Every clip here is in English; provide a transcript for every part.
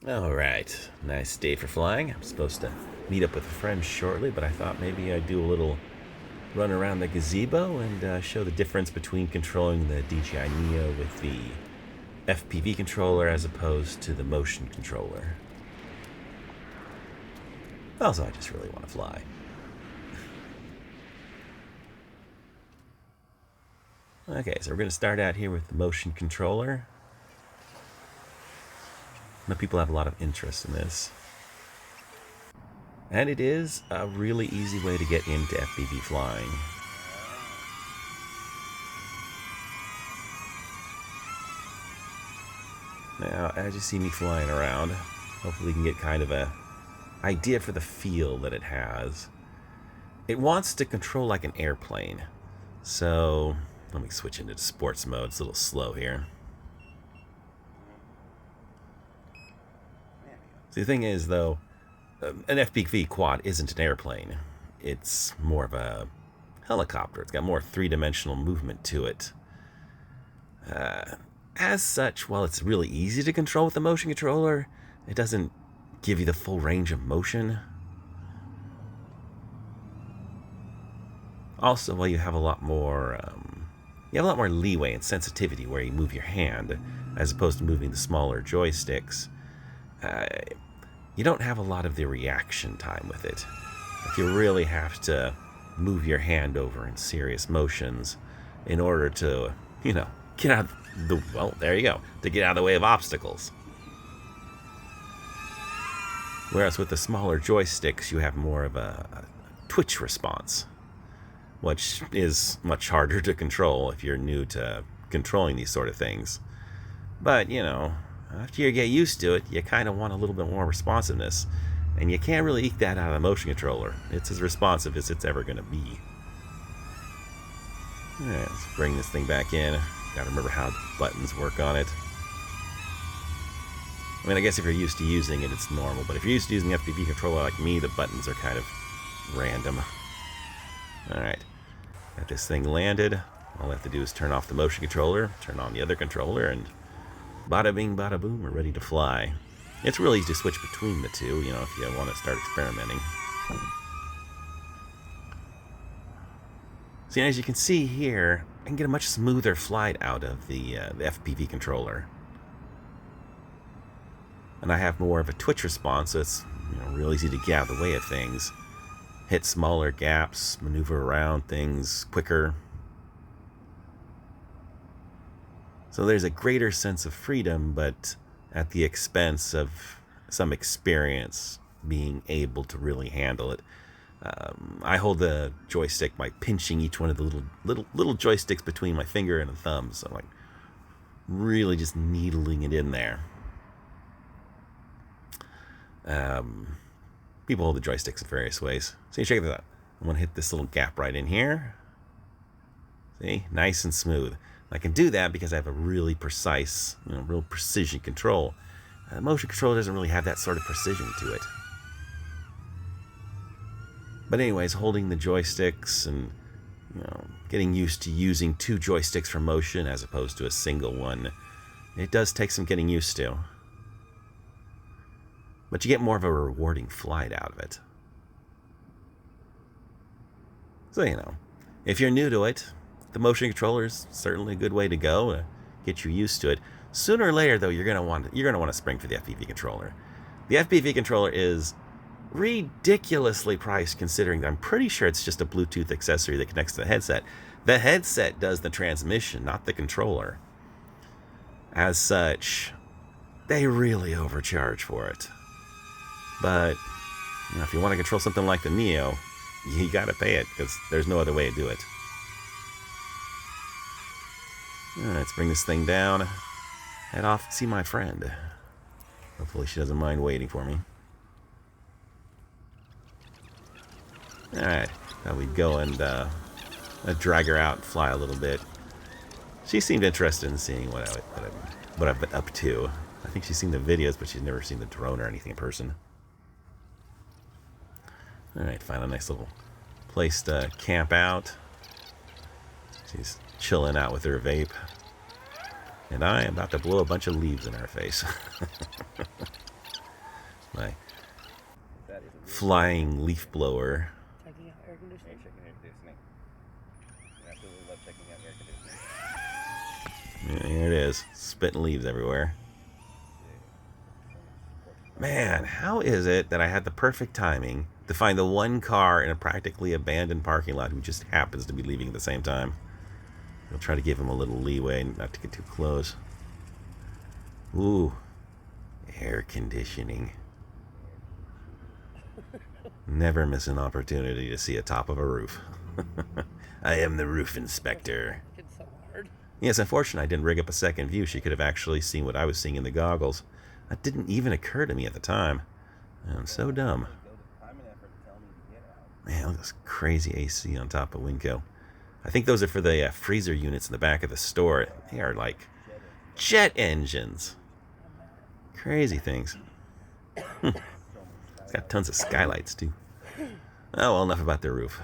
Alright, nice day for flying. I'm supposed to meet up with a friend shortly, but I thought maybe I'd do a little run around the gazebo and show the difference between controlling the DJI Neo with the FPV controller as opposed to the motion controller. Also, I just really want to fly. Okay, so we're going to start out here with the motion controller. I know people have a lot of interest in this. And it is a really easy way to get into FPV flying. Now, as you see me flying around, hopefully you can get kind of a idea for the feel that it has. It wants to control like an airplane. So, let me switch into sports mode. It's a little slow here. See, the thing is, though, an FPV quad isn't an airplane. It's more of a helicopter. It's got more three-dimensional movement to it. As such, while it's really easy to control with the motion controller, it doesn't give you the full range of motion. Also, while you have a lot more, leeway and sensitivity where you move your hand, as opposed to moving the smaller joysticks, you don't have a lot of the reaction time with it. If you really have to move your hand over in serious motions in order to, get out of the, well, there you go, to get out of the way of obstacles. Whereas with the smaller joysticks, you have more of a twitch response, which is much harder to control if you're new to controlling these sort of things. But, after you get used to it, you kind of want a little bit more responsiveness. And you can't really eke that out of the motion controller. It's as responsive as it's ever going to be. Alright, let's bring this thing back in. Gotta remember how the buttons work on it. I mean, I guess if you're used to using it, it's normal. But if you're used to using the FPV controller like me, the buttons are kind of random. Alright, got this thing landed. All I have to do is turn off the motion controller, turn on the other controller, and bada bing, bada boom, we're ready to fly. It's really easy to switch between the two, if you want to start experimenting. See, as you can see here, I can get a much smoother flight out of the FPV controller. And I have more of a twitch response, so it's real easy to get out of the way of things. Hit smaller gaps, maneuver around things quicker. So there's a greater sense of freedom, but at the expense of some experience being able to really handle it. I hold the joystick by pinching each one of the little joysticks between my finger and the thumb, so I'm like really just needling it in there. People hold the joysticks in various ways. So you check this out. I'm going to hit this little gap right in here. See? Nice and smooth. I can do that because I have a really precise, real precision control. Motion control doesn't really have that sort of precision to it. But anyways, holding the joysticks and, getting used to using two joysticks for motion as opposed to a single one, it does take some getting used to. But you get more of a rewarding flight out of it. So, if you're new to it, the motion controller is certainly a good way to go to get you used to it. Sooner or later, though, you're gonna want to spring for the FPV controller. The FPV controller is ridiculously priced, considering I'm pretty sure it's just a Bluetooth accessory that connects to the headset. The headset does the transmission, not the controller. As such, they really overcharge for it. But if you want to control something like the Neo, you gotta pay it because there's no other way to do it. Let's bring this thing down. Head off and see my friend. Hopefully she doesn't mind waiting for me. Alright, thought we'd go and drag her out and fly a little bit. She seemed interested in seeing what I've been up to. I think she's seen the videos, but she's never seen the drone or anything in person. Alright, find a nice little place to camp out. She's chilling out with her vape. And I am about to blow a bunch of leaves in her face. flying leaf blower. Checking out air conditioning. Checking air conditioning. I absolutely love checking out air conditioning. Yeah, here it is, spitting leaves everywhere. Man, how is it that I had the perfect timing to find the one car in a practically abandoned parking lot who just happens to be leaving at the same time? I'll try to give him a little leeway not to get too close. Ooh, air conditioning. Never miss an opportunity to see a top of a roof. I am the roof inspector. It's so hard. Yes, unfortunately, I didn't rig up a second view. She could have actually seen what I was seeing in the goggles. That didn't even occur to me at the time. I'm so dumb. Man, look at this crazy AC on top of Winco. I think those are for the freezer units in the back of the store. They are like jet engines. Crazy things. It's got tons of skylights, too. Oh, well, enough about their roof.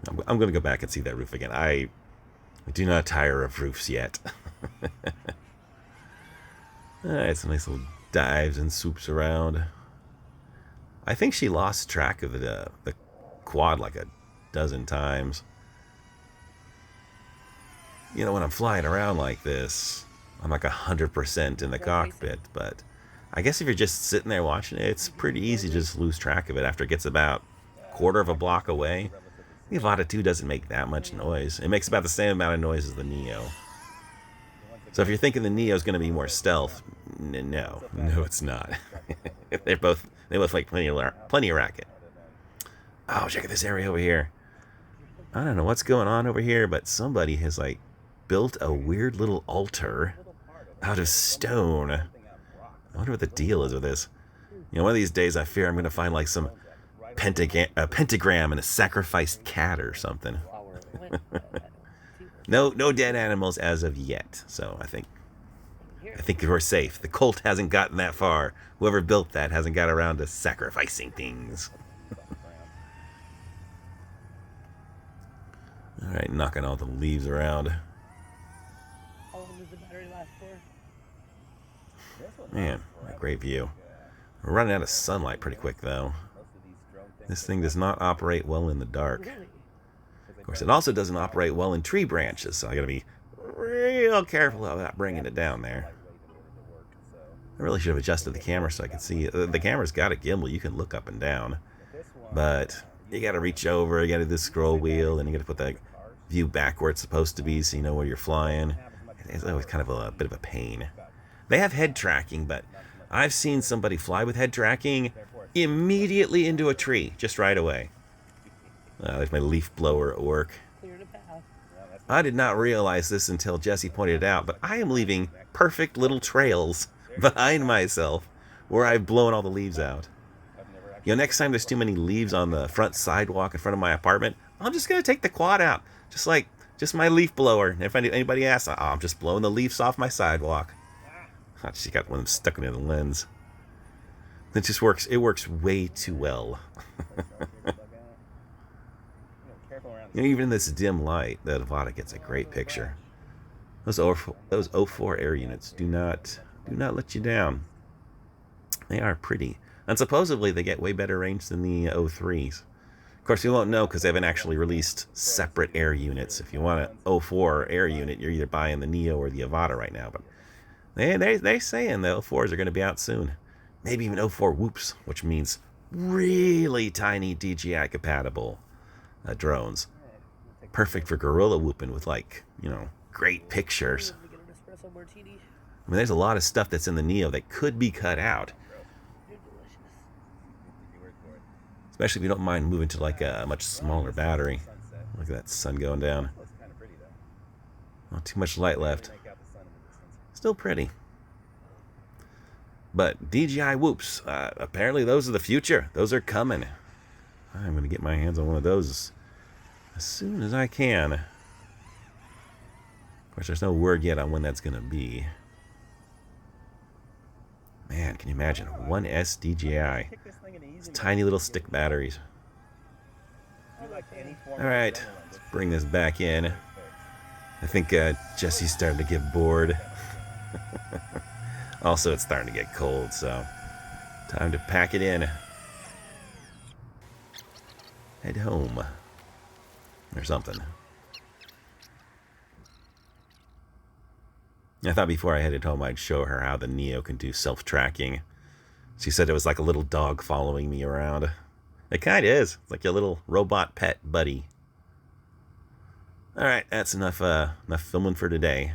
I'm going to go back and see that roof again. I do not tire of roofs yet. Alright, some nice little dives and swoops around. I think she lost track of the quad like a dozen times. You know, when I'm flying around like this, I'm like 100% in the cockpit, but I guess if you're just sitting there watching it, it's pretty easy to just lose track of it after it gets about a quarter of a block away. The Avata 2 doesn't make that much noise. It makes about the same amount of noise as the Neo. So if you're thinking the Neo is going to be more stealth, no, it's not. they both like plenty of racket. Oh, check out this area over here. I don't know what's going on over here, but somebody has like built a weird little altar out of stone. I wonder what the deal is with this. You know, one of these days I fear I'm going to find like some pentagram and a sacrificed cat or something. No dead animals as of yet, so I think we're safe. The cult hasn't gotten that far. Whoever built that hasn't got around to sacrificing things. Alright, knocking all the leaves around. How long does the battery last for? Man, a great view. We're running out of sunlight pretty quick, though. This thing does not operate well in the dark. Of course, it also doesn't operate well in tree branches, so I gotta be real careful about bringing it down there. I really should have adjusted the camera so I could see. The camera's got a gimbal, you can look up and down. But you gotta reach over, you gotta do the scroll wheel, and you gotta put that view back where it's supposed to be so you know where you're flying. It's always kind of a bit of a pain. They have head tracking, but I've seen somebody fly with head tracking immediately into a tree, just right away. There's my leaf blower at work. Cleared a path. I did not realize this until Jesse pointed it out, but I am leaving perfect little trails behind myself where I've blown all the leaves out. You know, next time there's too many leaves on the front sidewalk in front of my apartment, I'm just going to take the quad out. Just my leaf blower. And if anybody asks, I'm just blowing the leaves off my sidewalk. I just got one of them stuck into the lens. It just works. It works way too well. You know, even in this dim light, the Avata gets a great picture. Those O4 air units do not let you down. They are pretty. And supposedly they get way better range than the O3s. Of course, we won't know because they haven't actually released separate air units. If you want an O4 air unit, you're either buying the Neo or the Avata right now. But they're saying the O4s are going to be out soon. Maybe even O4 whoops, which means really tiny DJI compatible drones. Perfect for gorilla whooping with, like, you know, great pictures. I mean, there's a lot of stuff that's in the Neo that could be cut out. Especially if you don't mind moving to like a much smaller battery. Look at that sun going down. Not too much light left. Still pretty. But DJI whoops, apparently those are the future. Those are coming. I'm going to get my hands on one of those as soon as I can. Of course, there's no word yet on when that's going to be. Man, can you imagine? 1S DJI. It's tiny little stick batteries. Alright, let's bring this back in. I think Jesse's starting to get bored. Also, it's starting to get cold, so time to pack it in. head home. Or something. I thought before I headed home I'd show her how the Neo can do self-tracking. She said it was like a little dog following me around. It kind of is. It's like a little robot pet buddy. Alright, that's enough filming for today.